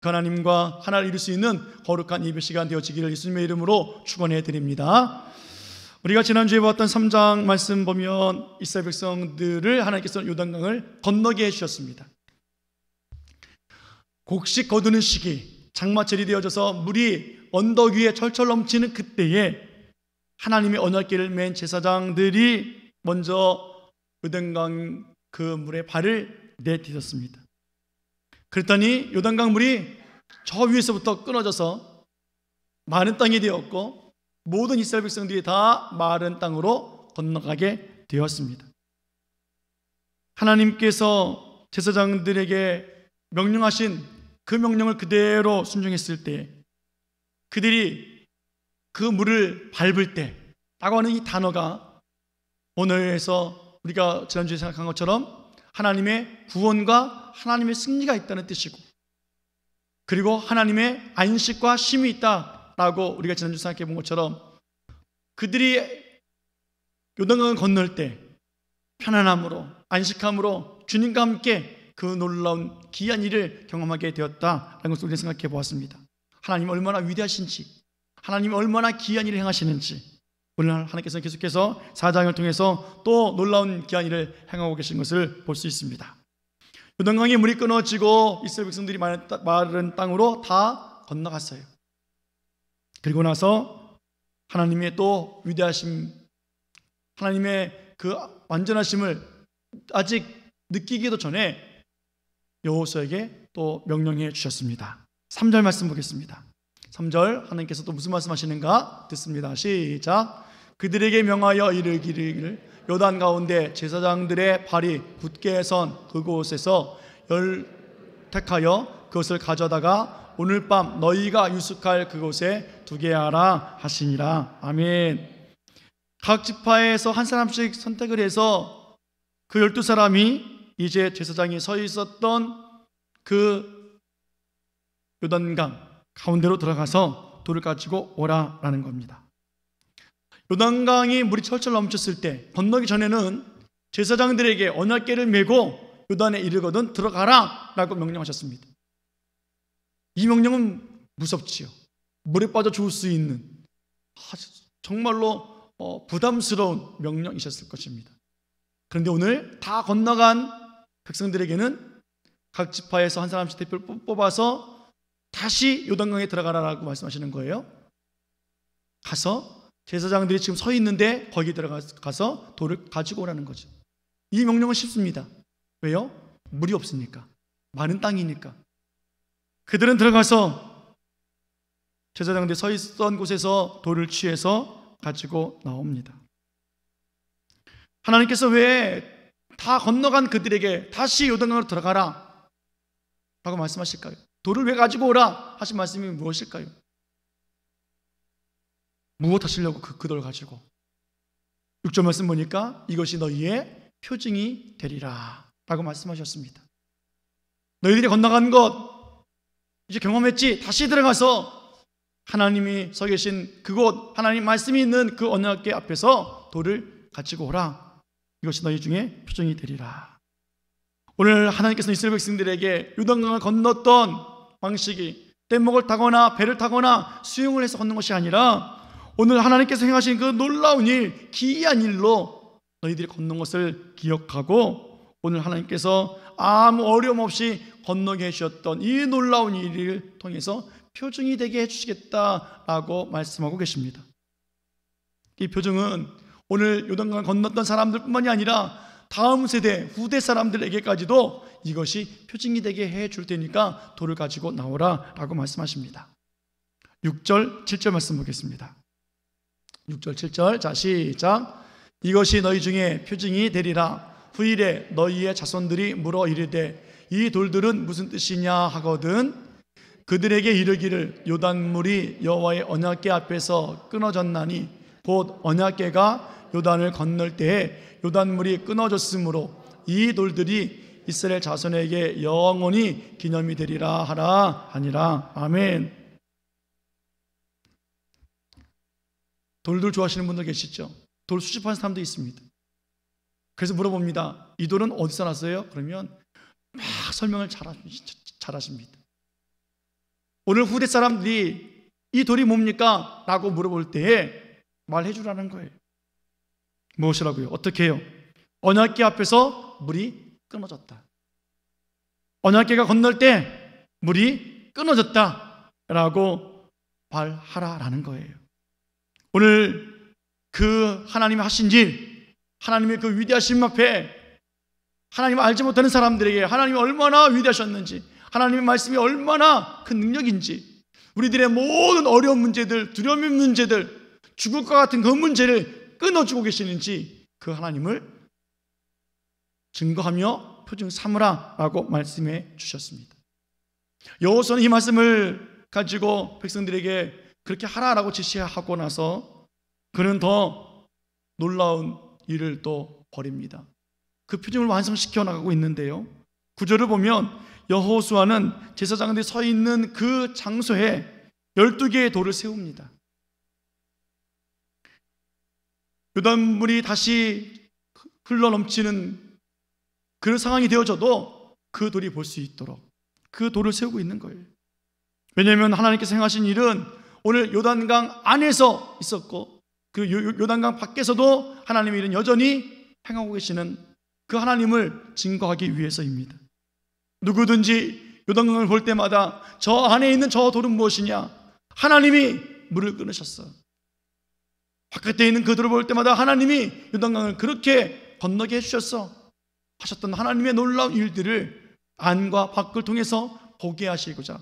하나님과 하나를 이룰 수 있는 거룩한 예배 시간 되어지기를 예수님의 이름으로 축원해 드립니다. 우리가 지난주에 봤던 3장 말씀 보면 이스라엘 백성들을 하나님께서 요단강을 건너게 해주셨습니다. 곡식 거두는 시기, 장마철이 되어져서 물이 언덕 위에 철철 넘치는 그때에 하나님의 언약궤를 맨 제사장들이 먼저 요단강 그 물에 발을 내딛었습니다. 그랬더니 요단강 물이 저 위에서부터 끊어져서 마른 땅이 되었고 모든 이스라엘 백성들이 다 마른 땅으로 건너가게 되었습니다. 하나님께서 제사장들에게 명령하신 그 명령을 그대로 순종했을 때 그들이 그 물을 밟을 때 라고 하는 이 단어가 오늘에서 우리가 지난주에 생각한 것처럼 하나님의 구원과 하나님의 승리가 있다는 뜻이고 그리고 하나님의 안식과 쉼이 있다라고 우리가 지난주에 생각해 본 것처럼 그들이 요단강을 건널 때 편안함으로 안식함으로 주님과 함께 그 놀라운 귀한 일을 경험하게 되었다라는 것을 우리가 생각해 보았습니다. 하나님이 얼마나 위대하신지 하나님이 얼마나 귀한 일을 행하시는지 오늘 하나님께서 계속해서 4장을 통해서 또 놀라운 귀한 일을 행하고 계신 것을 볼 수 있습니다. 요단강의 물이 끊어지고 이스라엘 백성들이 마른 땅으로 다 건너갔어요. 그리고 나서 하나님의 또 위대하심, 하나님의 그 완전하심을 아직 느끼기도 전에 여호수아에게 또 명령해 주셨습니다. 3절 말씀 보겠습니다. 3절 하나님께서 또 무슨 말씀하시는가 듣습니다. 시작. 그들에게 명하여 이르기를 요단 가운데 제사장들의 발이 굳게 선 그곳에서 택하여 그것을 가져다가 오늘 밤 너희가 유숙할 그곳에 두게 하라 하시니라. 아멘. 각 지파에서 한 사람씩 선택을 해서 그 12사람이 이제 제사장이 서 있었던 그 요단강 가운데로 들어가서 돌을 가지고 오라라는 겁니다. 요단강이 물이 철철 넘쳤을 때 건너기 전에는 제사장들에게 언약궤를 메고 요단에 이르거든 들어가라 라고 명령하셨습니다. 이 명령은 무섭지요. 물에 빠져 죽을 수 있는 정말로 부담스러운 명령이셨을 것입니다. 그런데 오늘 다 건너간 백성들에게는 각 지파에서 한 사람씩 대표를 뽑아서 다시 요단강에 들어가라라고 말씀하시는 거예요. 가서 제사장들이 지금 서 있는데 거기 들어가서 돌을 가지고 오라는 거죠. 이 명령은 쉽습니다. 왜요? 물이 없으니까, 마른 땅이니까. 그들은 들어가서 제사장들이 서 있던 곳에서 돌을 취해서 가지고 나옵니다. 하나님께서 왜 다 건너간 그들에게 다시 요단강으로 들어가라 라고 말씀하실까요? 돌을 왜 가지고 오라 하신 말씀이 무엇일까요? 무엇 하시려고 그 돌을 가지고? 6절 말씀 보니까 이것이 너희의 표징이 되리라 라고 말씀하셨습니다. 너희들이 건너간 것 이제 경험했지? 다시 들어가서 하나님이 서 계신 그곳, 하나님 말씀이 있는 그 언약궤 앞에서 돌을 가지고 오라. 이것이 너희 중에 표징이 되리라. 오늘 하나님께서는 이스라엘 백성들에게 요단강을 건넜던 방식이 뗏목을 타거나 배를 타거나 수영을 해서 건넌 것이 아니라 오늘 하나님께서 행하신 그 놀라운 일, 기이한 일로 너희들이 건넌 것을 기억하고 오늘 하나님께서 아무 어려움 없이 건너게 해주셨던 이 놀라운 일을 통해서 표징이 되게 해주시겠다라고 말씀하고 계십니다. 이 표징은 오늘 요단강을 건넜던 사람들뿐만이 아니라 다음 세대, 후대 사람들에게까지도 이것이 표징이 되게 해줄 테니까 돌을 가지고 나오라 라고 말씀하십니다. 6절, 7절 말씀 보겠습니다. 6절, 7절 자 시작. 이것이 너희 중에 표징이 되리라. 후일에 너희의 자손들이 물어 이르되 이 돌들은 무슨 뜻이냐 하거든 그들에게 이르기를 요단물이 여호와의 언약궤 앞에서 끊어졌나니 곧 언약궤가 요단을 건널 때에 요단물이 끊어졌으므로 이 돌들이 이스라엘 자손에게 영원히 기념이 되리라 하라 하니라. 아멘. 돌들 좋아하시는 분들 계시죠? 돌 수집하는 사람도 있습니다. 그래서 물어봅니다. 이 돌은 어디서 났어요? 그러면 막 설명을 잘하십니다. 오늘 후대 사람들이 이 돌이 뭡니까? 라고 물어볼 때에 말해 주라는 거예요. 무엇이라고요? 어떻게 해요? 언약궤 앞에서 물이 끊어졌다. 언약궤가 건널 때 물이 끊어졌다 라고 말하라라는 거예요. 오늘 그 하나님이 하신 일, 하나님의 그 위대하심 앞에 하나님을 알지 못하는 사람들에게 하나님이 얼마나 위대하셨는지, 하나님의 말씀이 얼마나 큰 능력인지, 우리들의 모든 어려운 문제들, 두려움의 문제들, 죽을 것 같은 그 문제를 끊어주고 계시는지 그 하나님을 증거하며 표징 삼으라 라고 말씀해 주셨습니다. 여호수아는 이 말씀을 가지고 백성들에게 그렇게 하라라고 지시하고 나서 그는 더 놀라운 일을 또 벌입니다. 그 표징을 완성시켜 나가고 있는데요, 9절을 보면 여호수아는 제사장들이 서 있는 그 장소에 12개의 돌을 세웁니다. 요단물이 다시 흘러넘치는 그런 상황이 되어져도 그 돌이 볼 수 있도록 그 돌을 세우고 있는 거예요. 왜냐하면 하나님께서 행하신 일은 오늘 요단강 안에서 있었고 그 요단강 밖에서도 하나님의 일은 여전히 행하고 계시는 그 하나님을 증거하기 위해서입니다. 누구든지 요단강을 볼 때마다 저 안에 있는 저 돌은 무엇이냐? 하나님이 물을 끊으셨어. 바깥에 있는 그 돌을 볼 때마다 하나님이 요단강을 그렇게 건너게 해주셨어 하셨던 하나님의 놀라운 일들을 안과 밖을 통해서 보게 하시고자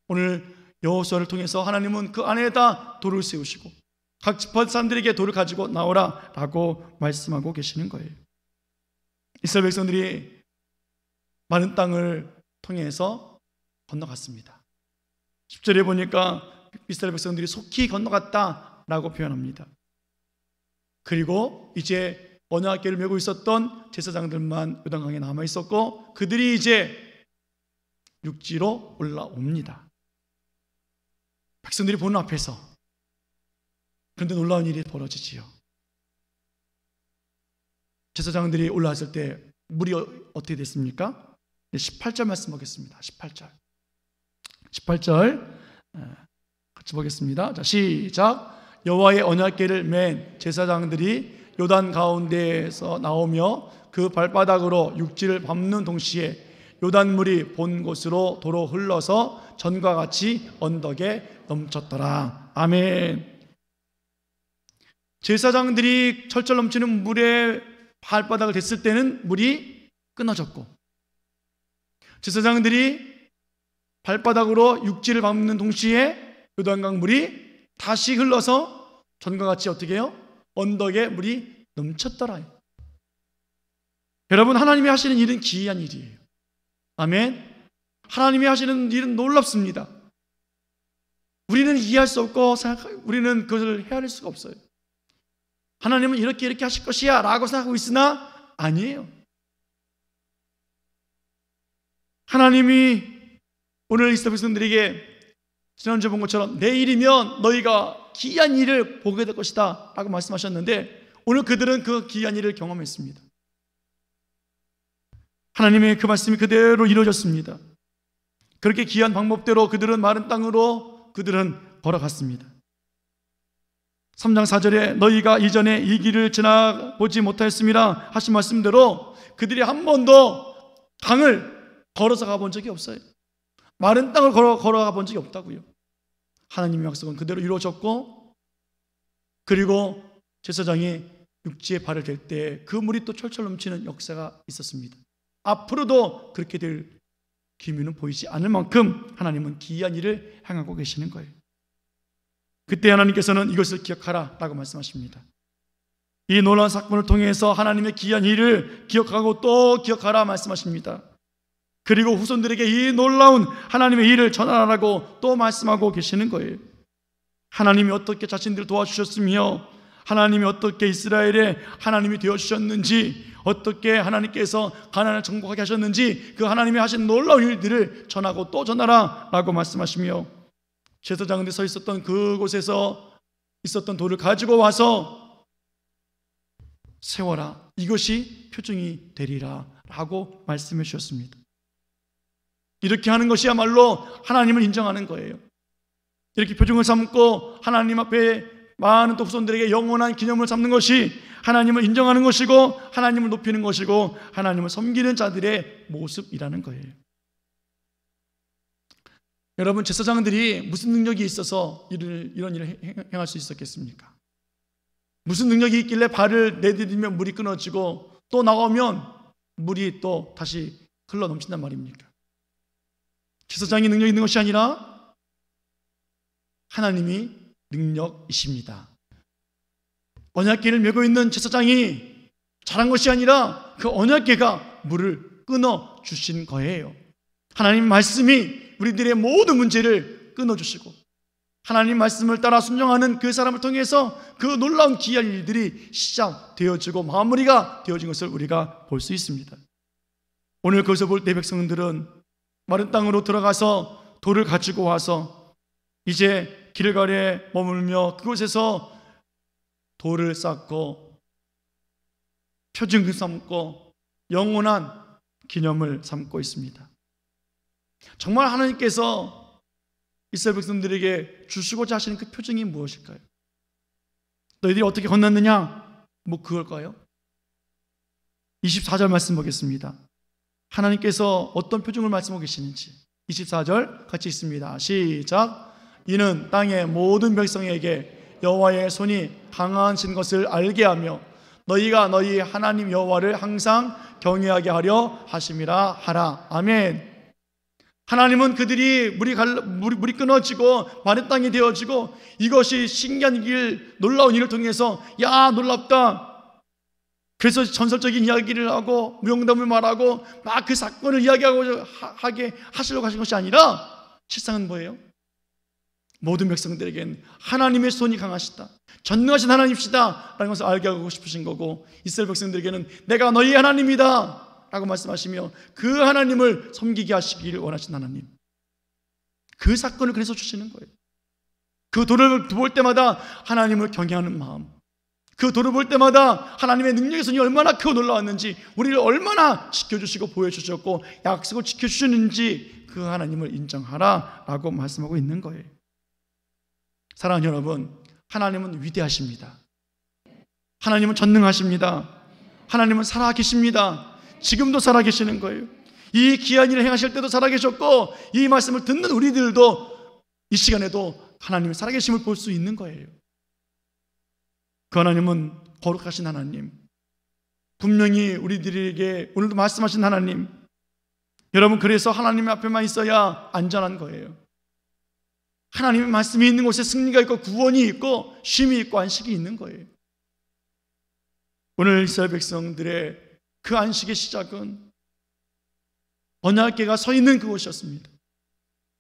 오늘 여호수아를 통해서 하나님은 그 안에다 돌을 세우시고 각 지파 사람들에게 돌을 가지고 나오라 라고 말씀하고 계시는 거예요. 이스라엘 백성들이 많은 땅을 통해서 건너갔습니다. 10절에 보니까 이스라엘 백성들이 속히 건너갔다 라고 표현합니다. 그리고 이제 언약궤를 메고 있었던 제사장들만 요단강에 남아 있었고 그들이 이제 육지로 올라옵니다. 백성들이 보는 앞에서. 그런데 놀라운 일이 벌어지지요. 제사장들이 올라왔을 때 물이 어떻게 됐습니까? 18절 말씀 보겠습니다. 18절 같이 보겠습니다. 자, 시작. 여호와의 언약궤를 맨 제사장들이 요단 가운데에서 나오며 그 발바닥으로 육지를 밟는 동시에 요단물이 본 곳으로 도로 흘러서 전과 같이 언덕에 넘쳤더라. 아멘. 제사장들이 철철 넘치는 물에 발바닥을 댔을 때는 물이 끊어졌고 제사장들이 발바닥으로 육지를 밟는 동시에 요단강 물이 다시 흘러서 전과 같이 어떻게 해요? 언덕에 물이 넘쳤더라. 여러분, 하나님이 하시는 일은 기이한 일이에요. 아멘. 하나님이 하시는 일은 놀랍습니다. 우리는 이해할 수 없고 우리는 그것을 헤아릴 수가 없어요. 하나님은 이렇게 하실 것이야 라고 생각하고 있으나 아니에요. 하나님이 오늘 이스라엘 백성들에게 지난주에 본 것처럼 내일이면 너희가 기이한 일을 보게 될 것이다 라고 말씀하셨는데 오늘 그들은 그 기이한 일을 경험했습니다. 하나님의 그 말씀이 그대로 이루어졌습니다. 그렇게 기이한 방법대로 그들은 마른 땅으로 그들은 걸어갔습니다. 3장 4절에 너희가 이전에 이 길을 지나보지 못하였음이라 하신 말씀대로 그들이 한 번도 강을 걸어서 가본 적이 없어요. 마른 땅을 걸어가 본 적이 없다고요. 하나님의 약속은 그대로 이루어졌고 그리고 제사장이 육지에 발을 댈 때 그 물이 또 철철 넘치는 역사가 있었습니다. 앞으로도 그렇게 될 기미는 보이지 않을 만큼 하나님은 기이한 일을 행하고 계시는 거예요. 그때 하나님께서는 이것을 기억하라 라고 말씀하십니다. 이 놀라운 사건을 통해서 하나님의 기이한 일을 기억하고 또 기억하라 말씀하십니다. 그리고 후손들에게 이 놀라운 하나님의 일을 전하라고 또 말씀하고 계시는 거예요. 하나님이 어떻게 자신들을 도와주셨으며 하나님이 어떻게 이스라엘의 하나님이 되어주셨는지 어떻게 하나님께서 가나안을 정복하게 하셨는지 그 하나님이 하신 놀라운 일들을 전하고 또 전하라 라고 말씀하시며 제사장들이 서 있었던 그곳에서 있었던 돌을 가지고 와서 세워라, 이것이 표징이 되리라 라고 말씀해 주셨습니다. 이렇게 하는 것이야말로 하나님을 인정하는 거예요. 이렇게 표징을 삼고 하나님 앞에 많은 또 후손들에게 영원한 기념을 삼는 것이 하나님을 인정하는 것이고 하나님을 높이는 것이고 하나님을 섬기는 자들의 모습이라는 거예요. 여러분, 제사장들이 무슨 능력이 있어서 이런 일을 행할 수 있었겠습니까? 무슨 능력이 있길래 발을 내디디면 물이 끊어지고 또 나오면 물이 또 다시 흘러 넘친단 말입니까? 제사장이 능력이 있는 것이 아니라 하나님이 능력이십니다. 언약궤를 메고 있는 제사장이 잘한 것이 아니라 그 언약궤가 물을 끊어 주신 거예요. 하나님 말씀이 우리들의 모든 문제를 끊어 주시고 하나님 말씀을 따라 순종하는 그 사람을 통해서 그 놀라운 기이한 일들이 시작되어지고 마무리가 되어진 것을 우리가 볼 수 있습니다. 오늘 거기서 볼 때 백성들은 마른 땅으로 들어가서 돌을 가지고 와서 이제 길갈에 머물며 그곳에서 돌을 쌓고 표징을 삼고 영원한 기념을 삼고 있습니다. 정말 하나님께서 이스라엘 백성들에게 주시고자 하시는 그 표징이 무엇일까요? 너희들이 어떻게 건넜느냐? 뭐 그걸까요? 24절 말씀 보겠습니다. 하나님께서 어떤 표징을 말씀하고 계시는지 24절 같이 있습니다. 시작. 이는 땅의 모든 백성에게 여호와의 손이 강하신 것을 알게 하며 너희가 너희 하나님 여호와를 항상 경외하게 하려 하심이라 하라. 아멘. 하나님은 그들이 물이 끊어지고 마른 땅이 되어지고 이것이 신기한 일, 놀라운 일을 통해서 야 놀랍다, 그래서 전설적인 이야기를 하고 무용담을 말하고 막 그 사건을 하게 하시려고 하신 것이 아니라 실상은 뭐예요? 모든 백성들에겐 하나님의 손이 강하시다, 전능하신 하나님이시다 라는 것을 알게 하고 싶으신 거고, 이스라엘 백성들에게는 내가 너희 하나님이다 라고 말씀하시며 그 하나님을 섬기게 하시기를 원하신 하나님, 그 사건을 그래서 주시는 거예요. 그 돌을 볼 때마다 하나님을 경외하는 마음, 그 돌을 볼 때마다 하나님의 능력의 손이 얼마나 크고 놀라웠는지, 우리를 얼마나 지켜주시고 보여주셨고 약속을 지켜주시는지 그 하나님을 인정하라 라고 말씀하고 있는 거예요. 사랑하는 여러분, 하나님은 위대하십니다. 하나님은 전능하십니다. 하나님은 살아계십니다. 지금도 살아계시는 거예요. 이 귀한 일을 행하실 때도 살아계셨고 이 말씀을 듣는 우리들도 이 시간에도 하나님의 살아계심을 볼 수 있는 거예요. 그 하나님은 거룩하신 하나님, 분명히 우리들에게 오늘도 말씀하신 하나님. 여러분, 그래서 하나님 앞에만 있어야 안전한 거예요. 하나님의 말씀이 있는 곳에 승리가 있고 구원이 있고 쉼이 있고 안식이 있는 거예요. 오늘 이스라엘 백성들의 그 안식의 시작은 언약궤가 서 있는 그곳이었습니다.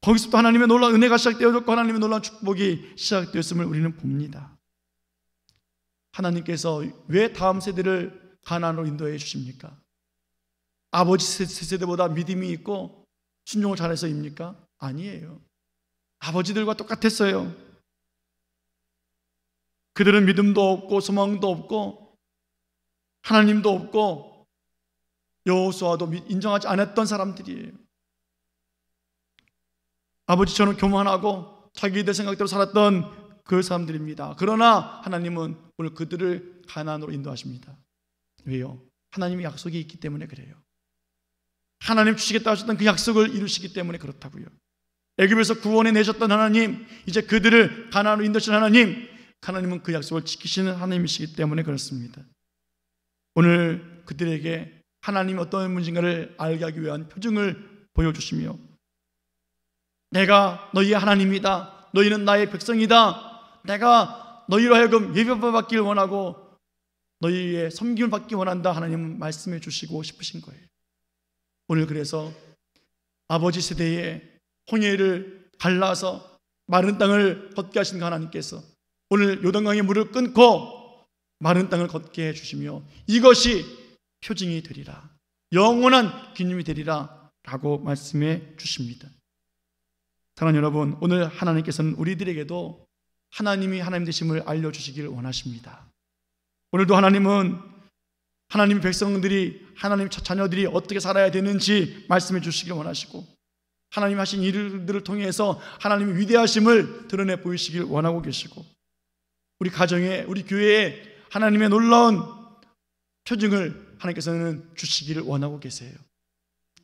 거기서부터 하나님의 놀라운 은혜가 시작되어졌고 하나님의 놀라운 축복이 시작되었음을 우리는 봅니다. 하나님께서 왜 다음 세대를 가나안으로 인도해 주십니까? 아버지 세대보다 믿음이 있고 순종을 잘해서입니까? 아니에요. 아버지들과 똑같았어요. 그들은 믿음도 없고 소망도 없고 하나님도 없고 여호수아도 인정하지 않았던 사람들이에요. 아버지처럼 교만하고 자기들 생각대로 살았던 그 사람들입니다. 그러나 하나님은 오늘 그들을 가나안으로 인도하십니다. 왜요? 하나님의 약속이 있기 때문에 그래요. 하나님 주시겠다 하셨던 그 약속을 이루시기 때문에 그렇다고요. 애굽에서 구원해 내셨던 하나님, 이제 그들을 가나안으로 인도하신 하나님, 하나님은 그 약속을 지키시는 하나님이시기 때문에 그렇습니다. 오늘 그들에게 하나님이 어떤 문제인가를 알게 하기 위한 표징을 보여주시며 내가 너희의 하나님이다, 너희는 나의 백성이다, 내가 너희로 하여금 예배받기를 원하고 너희의 섬김을 받기 원한다, 하나님은 말씀해 주시고 싶으신 거예요. 오늘 그래서 아버지 세대에 홍해를 갈라서 마른 땅을 걷게 하신 하나님께서 오늘 요단강의 물을 끊고 마른 땅을 걷게 해주시며 이것이 표징이 되리라, 영원한 기념이 되리라 라고 말씀해 주십니다. 사랑하는 여러분, 오늘 하나님께서는 우리들에게도 하나님이 하나님 되심을 알려주시기를 원하십니다. 오늘도 하나님은 하나님의 백성들이, 하나님의 자녀들이 어떻게 살아야 되는지 말씀해 주시기를 원하시고 하나님 하신 일들을 통해서 하나님의 위대하심을 드러내 보이시길 원하고 계시고, 우리 가정에, 우리 교회에 하나님의 놀라운 표징을 하나님께서는 주시기를 원하고 계세요.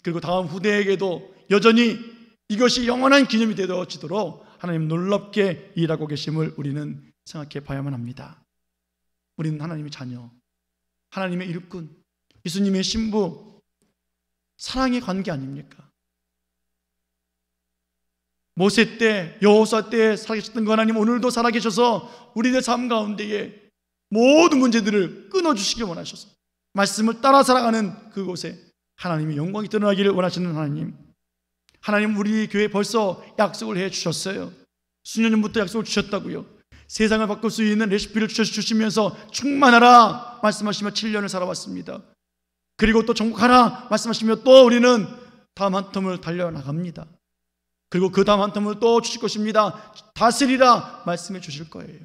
그리고 다음 후대에게도 여전히 이것이 영원한 기념이 되어지도록 하나님 놀랍게 일하고 계심을 우리는 생각해 봐야만 합니다. 우리는 하나님의 자녀, 하나님의 일꾼, 예수님의 신부, 사랑의 관계 아닙니까? 모세 때, 여호수아 때 살아계셨던 그 하나님, 오늘도 살아계셔서 우리들 삶 가운데에 모든 문제들을 끊어주시길 원하셔서 말씀을 따라 살아가는 그곳에 하나님의 영광이 드러나기를 원하시는 하나님, 하나님 우리 교회에 벌써 약속을 해주셨어요. 수년 전부터 약속을 주셨다고요. 세상을 바꿀 수 있는 레시피를 주시면서 충만하라 말씀하시며 7년을 살아왔습니다. 그리고 또 정복하라 말씀하시며 또 우리는 다음 한 텀을 달려나갑니다. 그리고 그 다음 한 텀을 또 주실 것입니다. 다스리라 말씀해 주실 거예요.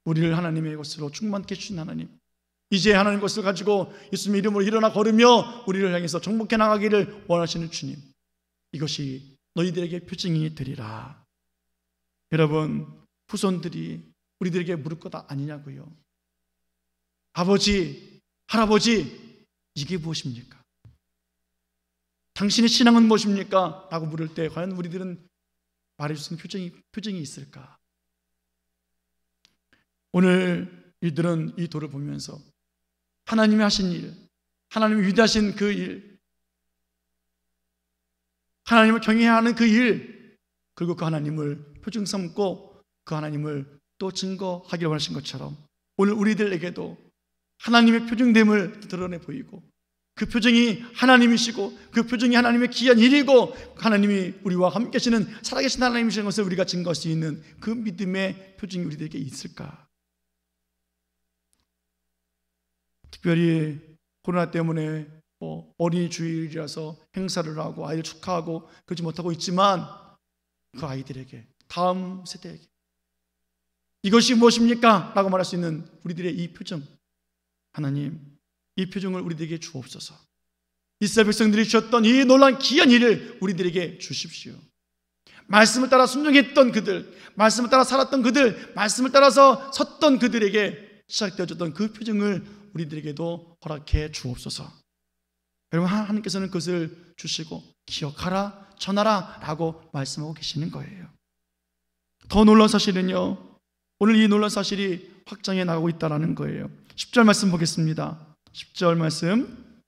우리를 하나님의 것으로 충만케 해주신 하나님, 이제 하나님 것을 가지고 예수님의 이름으로 일어나 걸으며 우리를 향해서 정복해 나가기를 원하시는 주님, 이것이 너희들에게 표징이 되리라. 여러분, 후손들이 우리들에게 물을 것 아니냐고요. 아버지, 할아버지, 이게 무엇입니까? 당신의 신앙은 무엇입니까? 라고 물을 때 과연 우리들은 말해줄 수 있는 표정이 있을까? 오늘 이들은 이 도를 보면서 하나님이 하신 일, 하나님이 위대하신 그 일, 하나님을 경외해야 하는 그 일, 그리고 그 하나님을 표징 삼고 그 하나님을 또 증거하기를 원하신 것처럼 오늘 우리들에게도 하나님의 표징됨을 드러내 보이고, 그 표징이 하나님이시고 그 표징이 하나님의 귀한 일이고 하나님이 우리와 함께 하시는 살아계신 하나님이신 것을 우리가 증거할 수 있는 그 믿음의 표징이 우리들에게 있을까? 특별히 코로나 때문에 어린이 주일이라서 행사를 하고 아이들 축하하고 그러지 못하고 있지만, 그 아이들에게, 다음 세대에게 이것이 무엇입니까? 라고 말할 수 있는 우리들의 이 표정, 하나님 이 표정을 우리들에게 주옵소서. 이스라엘 백성들이 주셨던 이 놀라운 귀한 일을 우리들에게 주십시오. 말씀을 따라 순종했던 그들, 말씀을 따라 살았던 그들, 말씀을 따라서 섰던 그들에게 시작되어졌던 그 표정을 우리들에게도 허락해 주옵소서. 여러분, 하나님께서는 그것을 주시고 기억하라, 전하라 라고 말씀하고 계시는 거예요. 더 놀라운 사실은요, 오늘 이 놀라운 사실이 확장해 나가고 있다는 거예요. 10절 말씀 보겠습니다. 10절 말씀,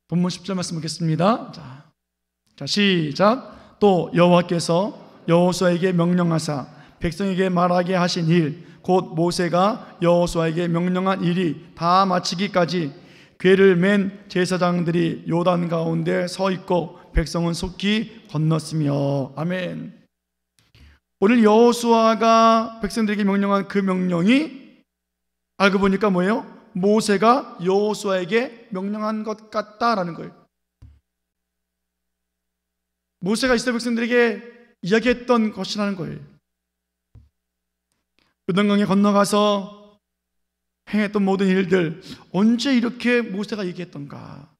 본문 10절 말씀 보겠습니다. 자, 시작. 또 여호와께서 여호수아에게 명령하사 백성에게 말하게 하신 일, 곧 모세가 여호수아에게 명령한 일이 다 마치기까지 궤를 맨 제사장들이 요단 가운데 서 있고 백성은 속히 건넜으며. 아멘. 오늘 여호수아가 백성들에게 명령한 그 명령이 알고 보니까 뭐예요? 모세가 여호수아에게 명령한 것 같다라는 거예요. 모세가 이스라엘 백성들에게 이야기했던 것이라는 거예요. 요단강에 건너가서 행했던 모든 일들, 언제 이렇게 모세가 얘기했던가?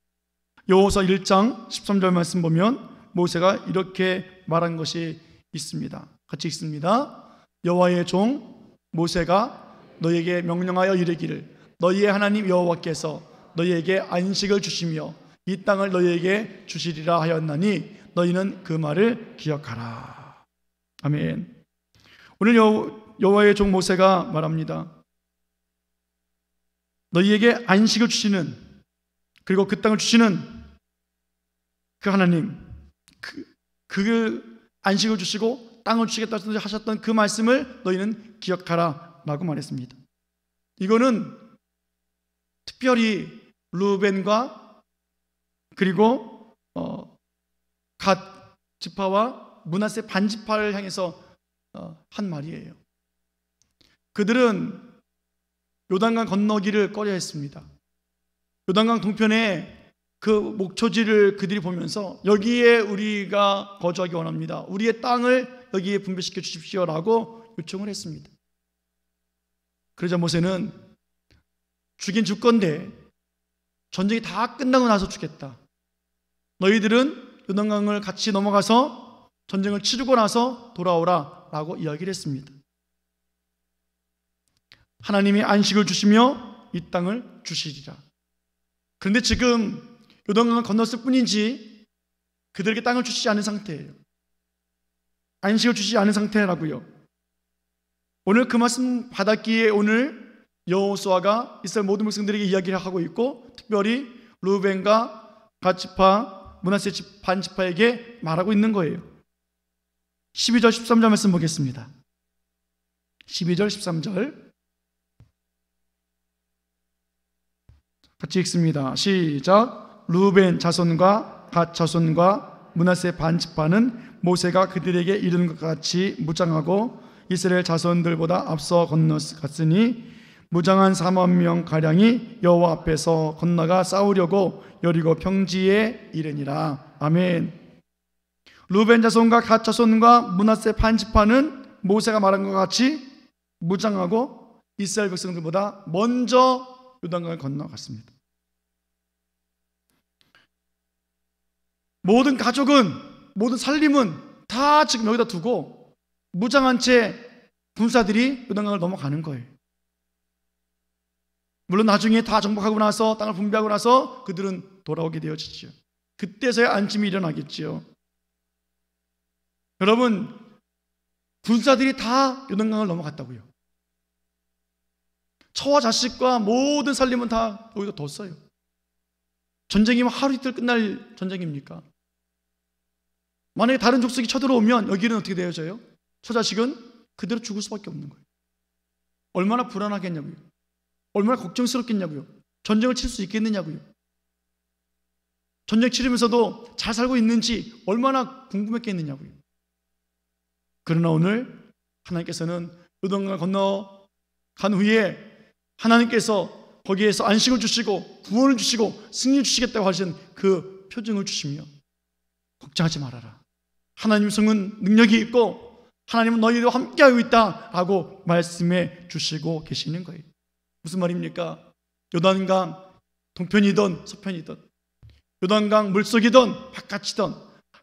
여호수아 1장 13절 말씀 보면 모세가 이렇게 말한 것이 있습니다. 같이 읽습니다. 여호와의 종 모세가 너희에게 명령하여 이르기를 너희의 하나님 여호와께서 너희에게 안식을 주시며 이 땅을 너희에게 주시리라 하였나니 너희는 그 말을 기억하라. 아멘. 오늘 여호와의 종 모세가 말합니다. 너희에게 안식을 주시는, 그리고 그 땅을 주시는 그 하나님, 그 안식을 주시고 땅을 주시겠다 하셨던 그 말씀을 너희는 기억하라 라고 말했습니다. 이거는 특별히 루벤과 그리고 갓 지파와 므낫세 반 지파를 향해서 한 말이에요. 그들은 요단강 건너기를 꺼려했습니다. 요단강 동편에 그 목초지를 그들이 보면서 여기에 우리가 거주하기 원합니다. 우리의 땅을 여기에 분배시켜 주십시오라고 요청을 했습니다. 그러자 모세는 주긴 줄 건데 전쟁이 다 끝나고 나서 주겠다. 너희들은 요단강을 같이 넘어가서 전쟁을 치르고 나서 돌아오라 라고 이야기를 했습니다. 하나님이 안식을 주시며 이 땅을 주시리라. 그런데 지금 요단강을 건넜을 뿐인지 그들에게 땅을 주시지 않은 상태예요. 안식을 주시지 않은 상태라고요. 오늘 그 말씀 받았기에 오늘 여호수아가 이스라엘 모든 백성들에게 이야기를 하고 있고, 특별히 르우벤과 갓지파, 므낫세 반지파에게 말하고 있는 거예요. 12절 13절 말씀 보겠습니다. 12절 13절 같이 읽습니다. 시작. 르우벤 자손과 갓 자손과 므낫세 반지파는 모세가 그들에게 이른 것 같이 무장하고 이스라엘 자손들보다 앞서 건너갔으니 무장한 4만 명 가량이 여호와 앞에서 건너가 싸우려고 여리고 평지에 이르니라. 아멘. 르우벤 자손과 갓 자손과 므낫세 반지파는 모세가 말한 것 같이 무장하고 이스라엘 백성들보다 먼저 요단강을 건너갔습니다. 모든 가족은, 모든 살림은 다 지금 여기다 두고 무장한 채 군사들이 요단강을 넘어가는 거예요. 물론 나중에 다 정복하고 나서 땅을 분배하고 나서 그들은 돌아오게 되어지죠. 그때서야 안심이 일어나겠지요. 여러분, 군사들이 다 요단강을 넘어갔다고요. 처와 자식과 모든 살림은 다 여기다 뒀어요. 전쟁이면 하루 이틀 끝날 전쟁입니까? 만약에 다른 족속이 쳐들어오면 여기는 어떻게 되어져요? 처자식은 그대로 죽을 수밖에 없는 거예요. 얼마나 불안하겠냐고요. 얼마나 걱정스럽겠냐고요. 전쟁을 칠 수 있겠느냐고요. 전쟁 치르면서도 잘 살고 있는지 얼마나 궁금했겠느냐고요. 그러나 오늘 하나님께서는 요단강을 건너간 후에 하나님께서 거기에서 안식을 주시고 구원을 주시고 승리 주시겠다고 하신 그 표징을 주시며 걱정하지 말아라. 하나님 성은 능력이 있고 하나님은 너희들과 함께하고 있다라고 말씀해 주시고 계시는 거예요. 무슨 말입니까? 요단강 동편이든 서편이든 요단강 물속이든 바깥이든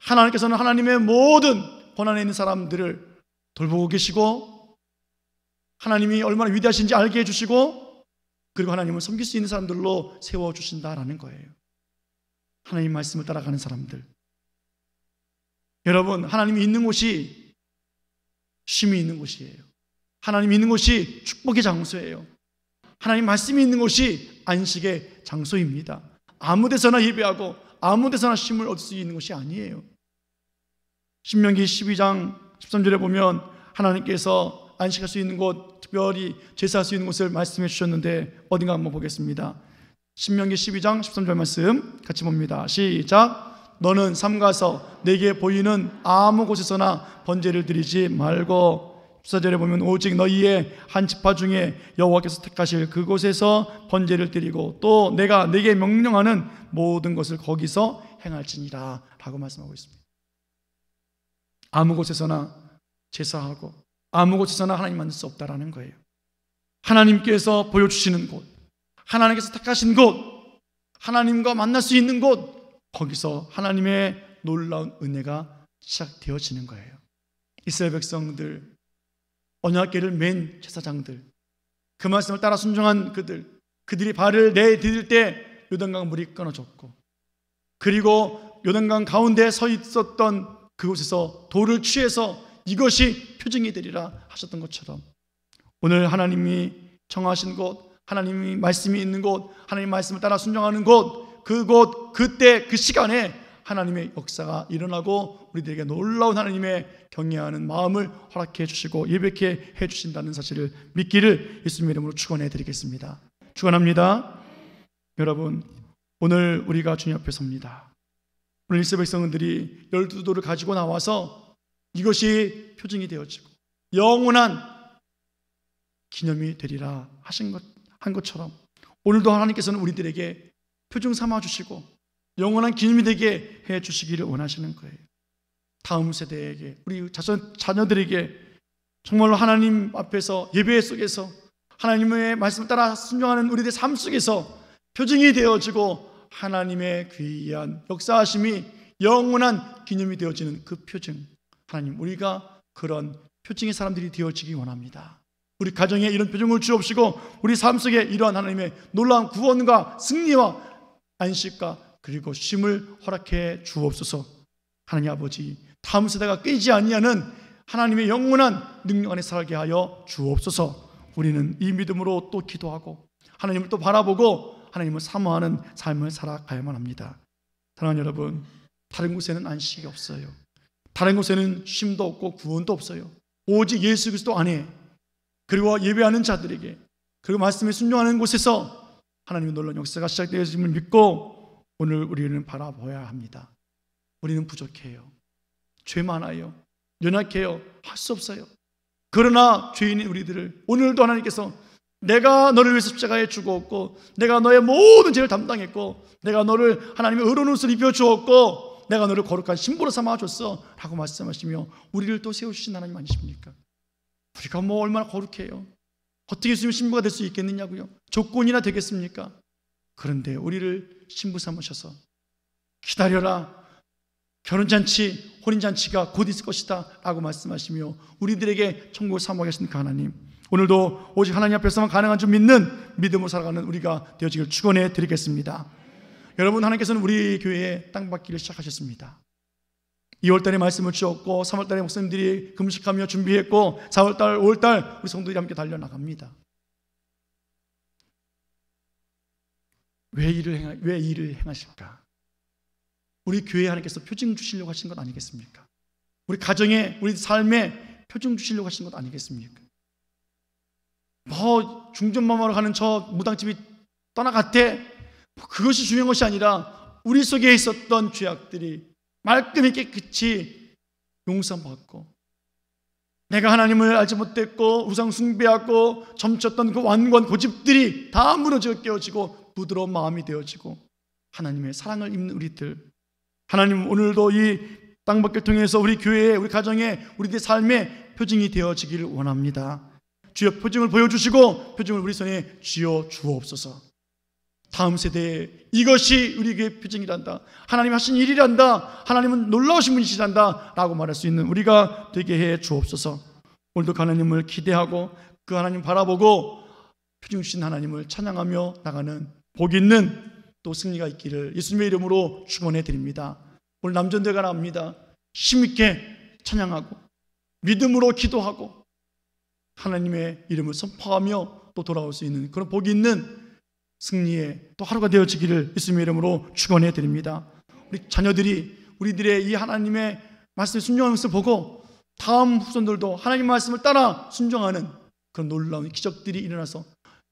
하나님께서는 하나님의 모든 고난에 있는 사람들을 돌보고 계시고 하나님이 얼마나 위대하신지 알게 해주시고 그리고 하나님을 섬길 수 있는 사람들로 세워주신다라는 거예요. 하나님 말씀을 따라가는 사람들. 여러분, 하나님이 있는 곳이 쉼이 있는 곳이에요. 하나님이 있는 곳이 축복의 장소예요. 하나님 말씀이 있는 곳이 안식의 장소입니다. 아무 데서나 예배하고 아무 데서나 쉼을 얻을 수 있는 곳이 아니에요. 신명기 12장 13절에 보면 하나님께서 안식할 수 있는 곳, 특별히 제사할 수 있는 곳을 말씀해 주셨는데 어딘가 한번 보겠습니다. 신명기 12장 13절 말씀 같이 봅니다. 시작. 너는 삼가서 내게 보이는 아무 곳에서나 번제를 드리지 말고 14절에 보면 오직 너희의 한 지파 중에 여호와께서 택하실 그곳에서 번제를 드리고 또 내가 네게 명령하는 모든 것을 거기서 행할지니라 라고 말씀하고 있습니다. 아무 곳에서나 제사하고 아무 곳에서나 하나님 만날 수 없다라는 거예요. 하나님께서 보여주시는 곳, 하나님께서 택하신 곳, 하나님과 만날 수 있는 곳, 거기서 하나님의 놀라운 은혜가 시작되어지는 거예요. 이스라엘 백성들, 언약궤를 맨 제사장들, 그 말씀을 따라 순종한 그들이 발을 내디딜 때 요단강 물이 끊어졌고, 그리고 요단강 가운데 서 있었던 그곳에서 돌을 취해서 이것이 표징이 되리라 하셨던 것처럼 오늘 하나님이 정하신 곳, 하나님이 말씀이 있는 곳, 하나님 말씀을 따라 순종하는 곳, 그곳, 그때, 그 시간에 하나님의 역사가 일어나고 우리들에게 놀라운 하나님의 경외하는 마음을 허락해 주시고 예배케 해 주신다는 사실을 믿기를 예수님의 이름으로 축원해 드리겠습니다. 축원합니다. 여러분, 오늘 우리가 주님 앞에 섭니다. 오늘 이스라엘 백성들이 12돌을 가지고 나와서 이것이 표징이 되어지고 영원한 기념이 되리라 한 것처럼 오늘도 하나님께서는 우리들에게 표징 삼아 주시고 영원한 기념이 되게 해 주시기를 원하시는 거예요. 다음 세대에게, 우리 자녀들에게 정말로 하나님 앞에서 예배 속에서 하나님의 말씀을 따라 순종하는 우리들의 삶 속에서 표징이 되어지고 하나님의 귀한 역사하심이 영원한 기념이 되어지는 그 표징, 하나님 우리가 그런 표징의 사람들이 되어지기 원합니다. 우리 가정에 이런 표징을 주옵시고 우리 삶 속에 이러한 하나님의 놀라운 구원과 승리와 안식과 그리고 쉼을 허락해 주옵소서. 하나님 아버지, 다음 세대가 끄지 아니하는 하나님의 영원한 능력 안에 살게 하여 주옵소서. 우리는 이 믿음으로 또 기도하고 하나님을 또 바라보고 하나님을 사모하는 삶을 살아가야만 합니다. 사랑하는 여러분, 다른 곳에는 안식이 없어요. 다른 곳에는 쉼도 없고 구원도 없어요. 오직 예수 그리스도 안에, 그리고 예배하는 자들에게, 그리고 말씀에 순종하는 곳에서 하나님의 놀라운 역사가 시작되어짐을 믿고 오늘 우리는 바라봐야 합니다. 우리는 부족해요. 죄 많아요. 연약해요. 할 수 없어요. 그러나 죄인인 우리들을 오늘도 하나님께서 내가 너를 위해서 십자가에 죽었고 내가 너의 모든 죄를 담당했고 내가 너를 하나님의 의로운 옷을 입혀주었고 내가 너를 거룩한 신부로 삼아줬어 라고 말씀하시며 우리를 또 세우신 하나님 아니십니까? 우리가 뭐 얼마나 거룩해요. 어떻게 예수님 신부가 될 수 있겠느냐고요. 조건이나 되겠습니까? 그런데 우리를 신부 삼으셔서 기다려라, 결혼잔치, 혼인잔치가 곧 있을 것이다 라고 말씀하시며 우리들에게 천국을 사모하게 하신 그 하나님, 오늘도 오직 하나님 앞에서만 가능한 줄 믿는 믿음으로 살아가는 우리가 되어지길 축원해 드리겠습니다. 여러분, 하나님께서는 우리 교회에 땅 받기를 시작하셨습니다. 2월달에 말씀을 주었고 3월달에 목사님들이 금식하며 준비했고 4월달, 5월달 우리 성도들이 함께 달려나갑니다. 왜 일을 행하실까? 우리 교회에 하나님께서 표징 주시려고 하신 것 아니겠습니까? 우리 가정에, 우리 삶에 표징 주시려고 하신 것 아니겠습니까? 뭐 중전마마로 가는 저 무당집이 떠나갔대, 그것이 중요한 것이 아니라 우리 속에 있었던 죄악들이 말끔히 깨끗이 용서받고 내가 하나님을 알지 못했고 우상 숭배하고 점쳤던 그 완고한 고집들이 다 무너져 깨어지고 부드러운 마음이 되어지고 하나님의 사랑을 입는 우리들, 하나님 오늘도 이 땅밖을 통해서 우리 교회에, 우리 가정에, 우리들의 삶에 표징이 되어지기를 원합니다. 주여 표징을 보여주시고 표징을 우리 손에 쥐어 주옵소서. 다음 세대에 이것이 우리 교회의 표징이란다, 하나님 하신 일이란다, 하나님은 놀라우신 분이시란다 라고 말할 수 있는 우리가 되게 해 주옵소서. 오늘도 하나님을 기대하고 그 하나님 바라보고 표징 주신 하나님을 찬양하며 나가는 복 있는 또 승리가 있기를 예수님의 이름으로 축원해 드립니다. 오늘 남전대가 나옵니다. 힘있게 찬양하고 믿음으로 기도하고 하나님의 이름을 선포하며 또 돌아올 수 있는 그런 복이 있는 승리의 또 하루가 되어지기를 예수님의 이름으로 축원해 드립니다. 우리 자녀들이 우리들의 이 하나님의 말씀에 순종하는 것을 보고 다음 후손들도 하나님 말씀을 따라 순종하는 그런 놀라운 기적들이 일어나서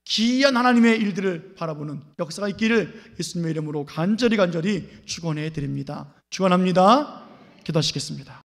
기이한 하나님의 일들을 바라보는 역사가 있기를 예수님의 이름으로 간절히 축원해 드립니다. 축원합니다. 기도하시겠습니다.